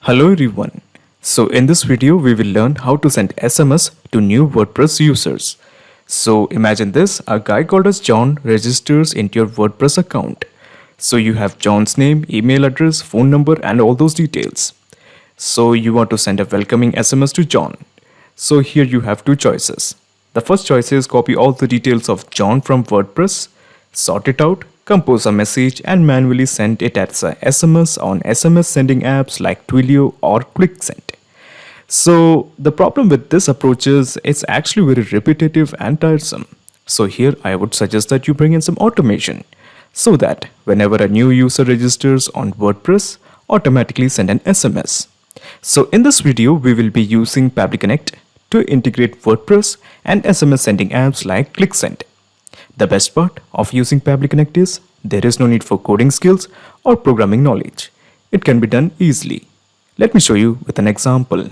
Hello everyone. So in this video we will learn how to send SMS to new WordPress users. So imagine this, a guy called as John registers into your WordPress account. So you have John's name, email address, phone number and all those details. So you want to send a welcoming SMS to John. So here you have two choices. The first choice is copy all the details of John from WordPress, sort it out, compose a message and manually send it as a SMS on SMS sending apps like Twilio or QuickSend. So the problem with this approach is it's actually very repetitive and tiresome. So here I would suggest that you bring in some automation so that whenever a new user registers on WordPress, automatically send an SMS. So in this video we will be using Pabbly Connect to integrate WordPress and SMS sending apps like QuickSend. The best part of using Pabbly Connect is there is no need for coding skills or programming knowledge. It can be done easily. Let me show you with an example.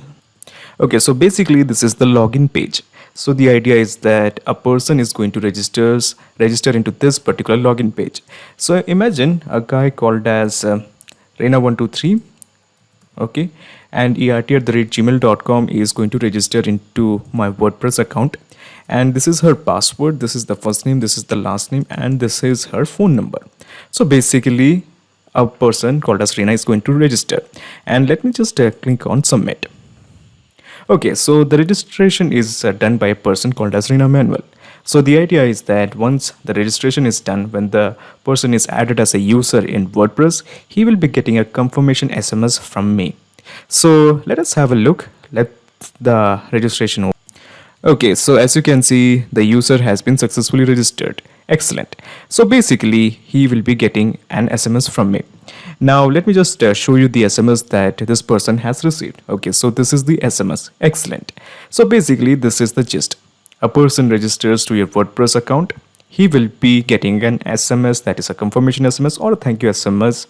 Okay, so basically this is the login page. So the idea is that a person is going to register into this particular login page. So imagine a guy called as Reina123, okay, and ert@gmail.com is going to register into my WordPress account. And this is her password, this is the first name, this is the last name, and this is her phone number. So basically a person called as Reena is going to register, and let me just click on submit. Okay, so the registration is done by a person called as Reena Manuel. So the idea is that once the registration is done, when the person is added as a user in WordPress, he will be getting a confirmation SMS from me. So let us have a look. Let the registration. Okay, so as you can see, the user has been successfully registered. Excellent. So basically, he will be getting an SMS from me. Now, let me just show you the SMS that this person has received. Okay, so this is the SMS. Excellent. So basically, this is the gist. A person registers to your WordPress account. He will be getting an SMS that is a confirmation SMS or a thank you SMS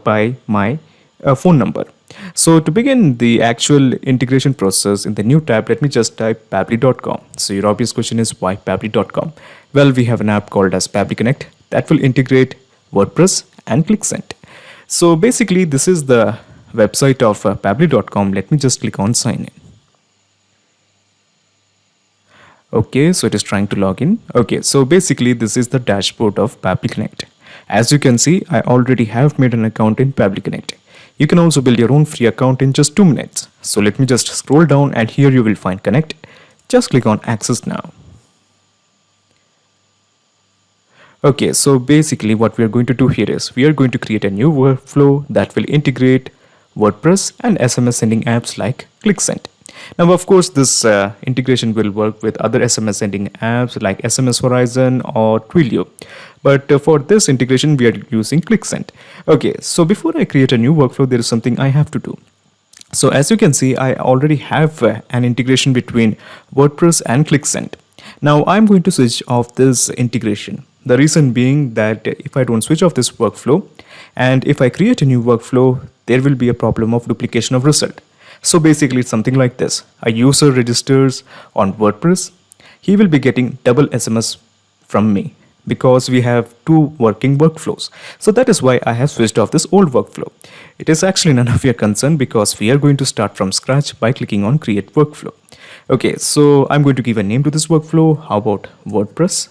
by my phone number. So to begin the actual integration process in the new tab, let me just type pabbly.com. So your obvious question is why pabbly.com? Well, we have an app called as Pabbly Connect that will integrate WordPress and QuickSend. So basically this is the website of pabbly.com. Let me just click on sign in. Okay, so it is trying to log in. Okay, so basically this is the dashboard of Pabbly Connect. As you can see, I already have made an account in Pabbly Connect. You can also build your own free account in just 2 minutes. So let me just scroll down and here you will find Connect. Just click on Access Now. Okay, so basically what we are going to do here is we are going to create a new workflow that will integrate WordPress and SMS sending apps like QuickSend. Now, of course, this integration will work with other SMS sending apps like SMS Horizon or Twilio. But for this integration, we are using QuickSend. Okay, so before I create a new workflow, there is something I have to do. So as you can see, I already have an integration between WordPress and QuickSend. Now I'm going to switch off this integration. The reason being that if I don't switch off this workflow and if I create a new workflow, there will be a problem of duplication of result. So basically it's something like this. A user registers on WordPress. He will be getting double SMS from me because we have 2 working workflows. So that is why I have switched off this old workflow. It is actually none of your concern because we are going to start from scratch by clicking on create workflow. Okay, so I'm going to give a name to this workflow. How about WordPress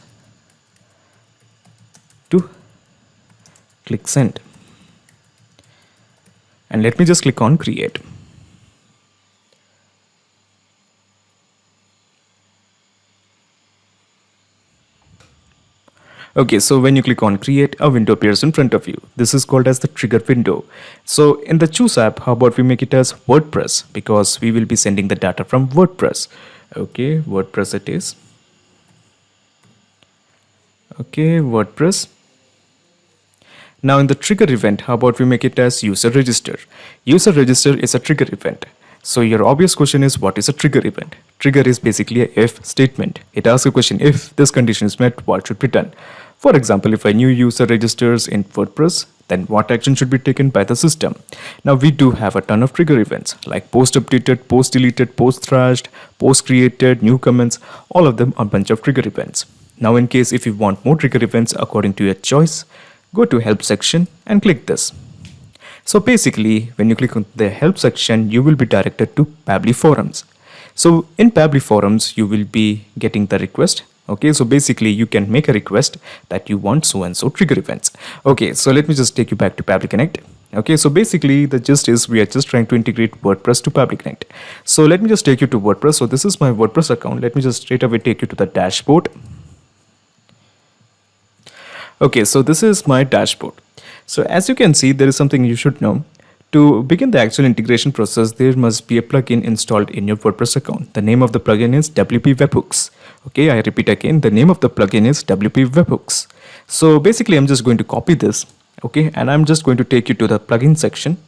to QuickSend? And let me just click on create. Okay, so when you click on create, a window appears in front of you. This is called as the trigger window. So in the choose app, how about we make it as WordPress because we will be sending the data from WordPress. Okay, WordPress it is. Okay, WordPress. Now in the trigger event, how about we make it as user register? User register is a trigger event. So your obvious question is what is a trigger event? Trigger is basically a if statement. It asks a question, if this condition is met, what should be done? For example, if a new user registers in WordPress, then what action should be taken by the system? Now we do have a ton of trigger events like post updated, post deleted, post thrashed, post created, new comments, all of them are a bunch of trigger events. Now in case if you want more trigger events according to your choice, go to help section and click this. So basically, when you click on the help section, you will be directed to Pabbly forums. So in Pabbly forums, you will be getting the request. Okay, so basically you can make a request that you want so and so trigger events. Okay, so let me just take you back to Pabbly Connect. Okay, so basically the gist is we are just trying to integrate WordPress to Pabbly Connect. So let me just take you to WordPress. So this is my WordPress account. Let me just straight away take you to the dashboard. Okay, so this is my dashboard. So as you can see, there is something you should know. To begin the actual integration process, there must be a plugin installed in your WordPress account. The name of the plugin is WP Webhooks. Okay, I repeat again, the name of the plugin is WP Webhooks. So basically, I'm just going to copy this, okay, and I'm just going to take you to the plugin section.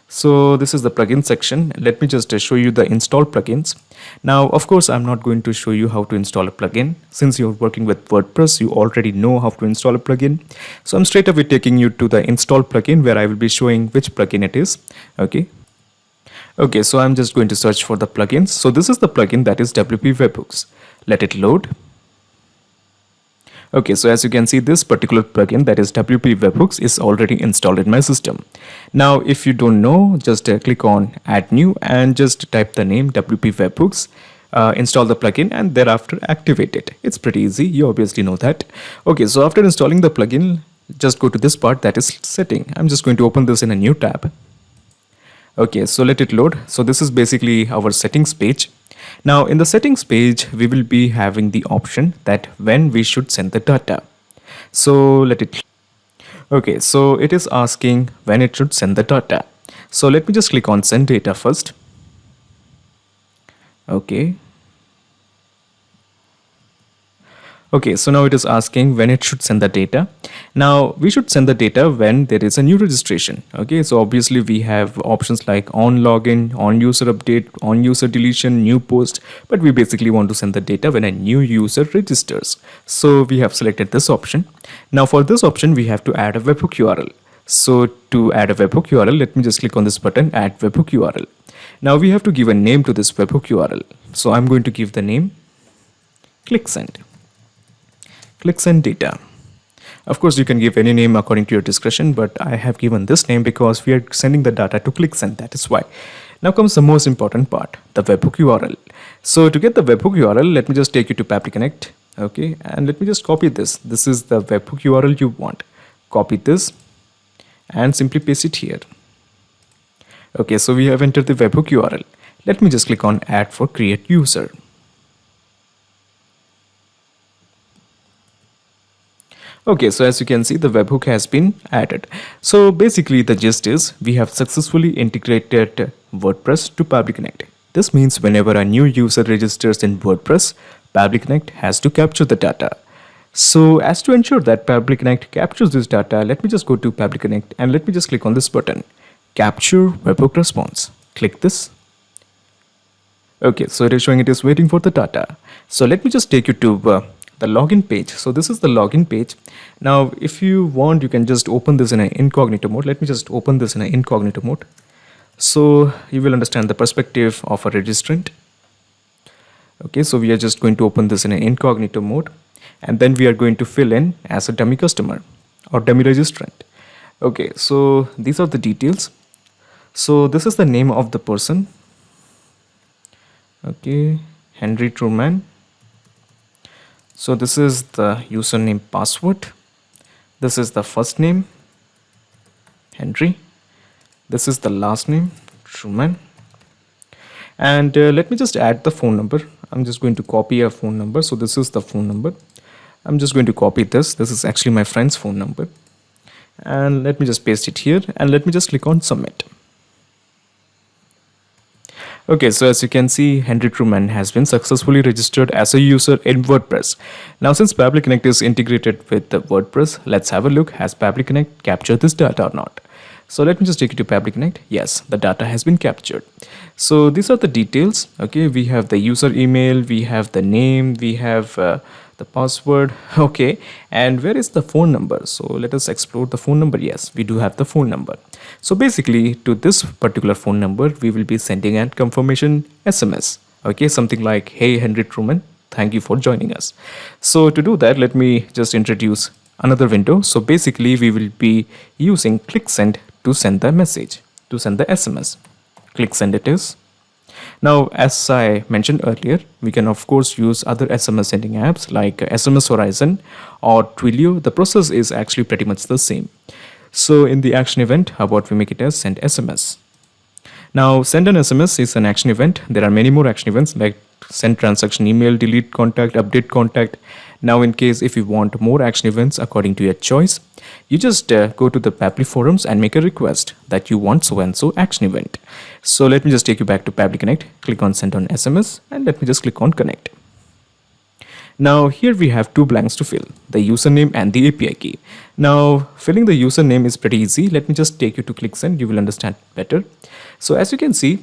So this is the plugin section. Let me just show you the install plugins. Now, of course, I'm not going to show you how to install a plugin. Since you're working with WordPress, you already know how to install a plugin. So I'm straight away taking you to the install plugin where I will be showing which plugin it is. Okay. Okay, so I'm just going to search for the plugins. So this is the plugin that is WP Webhooks. Let it load. Okay, so as you can see, this particular plugin that is WP Webhooks is already installed in my system. Now, if you don't know, just click on add new and just type the name WP Webhooks, install the plugin and thereafter activate it. It's pretty easy. You obviously know that. Okay, so after installing the plugin, just go to this part that is setting. I'm just going to open this in a new tab. Okay, so let it load. So this is basically our settings page. Now in the settings page, we will be having the option that when we should send the data. So let it. Okay, so it is asking when it should send the data. So let me just click on send data first. Okay. Okay, so now it is asking when it should send the data. Now we should send the data when there is a new registration. Okay, so obviously we have options like on login, on user update, on user deletion, new post, but we basically want to send the data when a new user registers. So we have selected this option. Now for this option, we have to add a webhook URL. So to add a webhook URL, let me just click on this button, add webhook URL. Now we have to give a name to this webhook URL. So I'm going to give the name ClickSend. ClickSend data. Of course, you can give any name according to your discretion, but I have given this name because we are sending the data to ClickSend. That is why. Now comes the most important part, the webhook URL. So to get the webhook URL, let me just take you to Pabbly Connect. Okay, and let me just copy this. This is the webhook URL you want. Copy this and simply paste it here. Okay, so we have entered the webhook URL. Let me just click on add for create user. Okay, so as you can see, the webhook has been added. So basically the gist is we have successfully integrated WordPress to Pabbly Connect. This means whenever a new user registers in WordPress, Pabbly Connect has to capture the data. So as to ensure that Pabbly Connect captures this data, let me just go to Pabbly Connect and let me just click on this button, capture webhook response. Click this. Okay, so it is showing it is waiting for the data. So let me just take you to the login page. So this is the login page. Now if you want, you can just open this in an incognito mode. Let me just open this in an incognito mode, so you will understand the perspective of a registrant. Okay, so we are just going to open this in an incognito mode, and then we are going to fill in as a dummy customer or dummy registrant. Okay, so these are the details. So this is the name of the person. Okay, Henry Truman. So this is the username password. This is the first name, Henry. This is the last name, Truman. And let me just add the phone number. I'm just going to copy a phone number. So this is the phone number. I'm just going to copy this. This is actually my friend's phone number. And let me just paste it here and let me just click on submit. Okay, so as you can see, Henry Truman has been successfully registered as a user in WordPress. Now, since Pabbly Connect is integrated with the WordPress, let's have a look. Has Pabbly Connect captured this data or not? So let me just take you to Pabbly Connect. Yes, the data has been captured. So these are the details. Okay, we have the user email, we have the name, we have the password. Okay, and where is the phone number? So let us explore the phone number. Yes, we do have the phone number. So basically to this particular phone number, we will be sending a confirmation SMS. Okay, something like, hey Henry Truman, thank you for joining us. So to do that, let me just introduce another window. So basically we will be using ClickSend to send the message, to send the SMS. Click send it is. Now, as I mentioned earlier, we can of course use other SMS sending apps like SMS Horizon or Twilio. The process is actually pretty much the same. So in the action event, how about we make it as send SMS? Now, send an SMS is an action event. There are many more action events like send transaction email, delete contact, update contact. Now, in case if you want more action events according to your choice, you just go to the Pabbly forums and make a request that you want so and so action event. So let me just take you back to Pabbly Connect. Click on send on SMS and let me just click on connect. Now here we have two blanks to fill, the username and the API key. Now filling the username is pretty easy. Let me just take you to click send, you will understand better. So as you can see,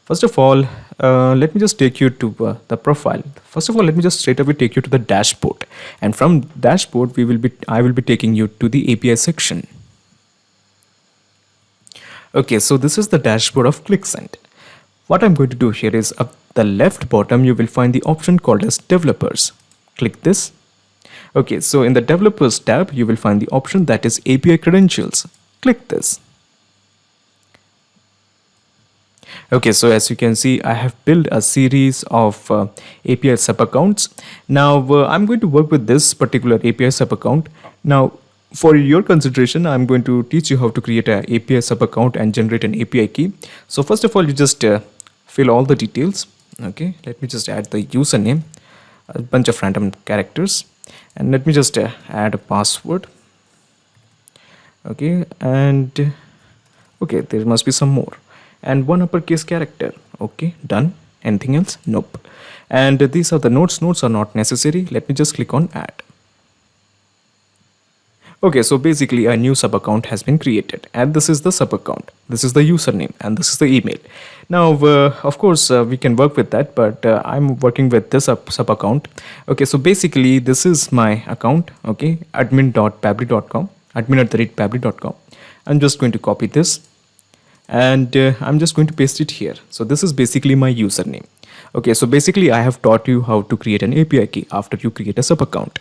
first of all, let me just take you to the profile. First of all, let me just straight away take you to the dashboard. And from dashboard, I will be taking you to the API section. Okay, so this is the dashboard of ClickSend. What I'm going to do here is up the left bottom, you will find the option called as developers. Click this. Okay, so in the developers tab, you will find the option that is API credentials. Click this. Okay, so as you can see, I have built a series of API sub accounts. Now I'm going to work with this particular API sub account. Now for your consideration, I'm going to teach you how to create an API sub account and generate an API key. So first of all, you just fill all the details. Okay, let me just add the username, a bunch of random characters, and let me just add a password. Okay, and okay, there must be some more, and one uppercase character. Okay, done. Anything else? Nope. And these are the notes. Notes are not necessary. Let me just click on add. Okay, so basically a new sub account has been created, and this is the sub account. This is the username and this is the email. Now, of course, we can work with that, but I'm working with this sub account. Okay, so basically this is my account. Okay, admin.pabbly.com, admin@pabbly.com. I'm just going to copy this and I'm just going to paste it here. So this is basically my username. Okay, so basically I have taught you how to create an API key after you create a sub account.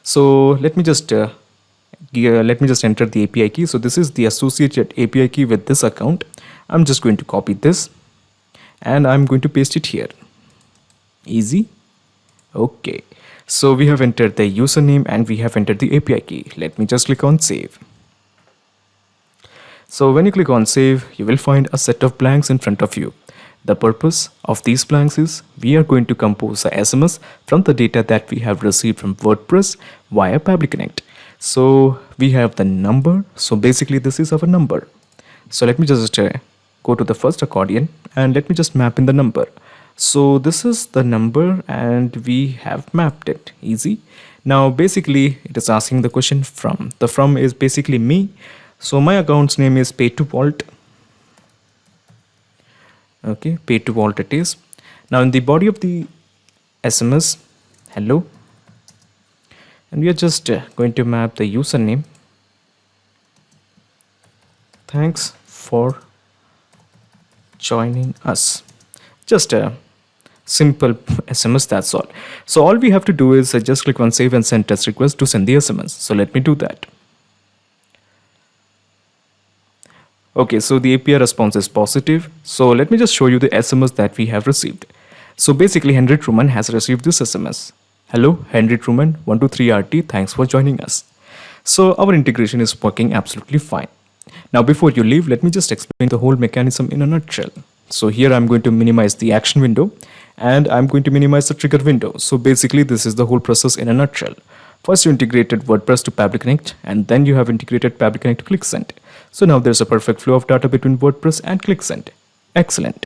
So let me just enter the API key. So this is the associated API key with this account. I'm just going to copy this and I'm going to paste it here. Easy. Okay, so we have entered the username and we have entered the API key. Let me just click on save. So when you click on save, you will find a set of blanks in front of you. The purpose of these blanks is we are going to compose a SMS from the data that we have received from WordPress via Pabbly Connect. So we have the number. So basically this is our number. So let me just go to the first accordion and let me just map in the number. So this is the number and we have mapped it. Easy. Now basically it is asking the question from. The from is basically me. So my account's name is Pay to Vault. Okay, Pay to Vault it is. Now in the body of the SMS, hello. And we are just going to map the username. Thanks for joining us. Just a simple SMS, that's all. So all we have to do is just click on save and send test request to send the SMS. So let me do that. Okay, so the API response is positive. So let me just show you the SMS that we have received. So basically Henry Truman has received this SMS. Hello, Henry Truman, 123RT, thanks for joining us. So our integration is working absolutely fine. Now before you leave, let me just explain the whole mechanism in a nutshell. So here I'm going to minimize the action window and I'm going to minimize the trigger window. So basically this is the whole process in a nutshell. First you integrated WordPress to Pabbly Connect and then you have integrated Pabbly Connect to ClickSend. So now there's a perfect flow of data between WordPress and ClickSend. Excellent.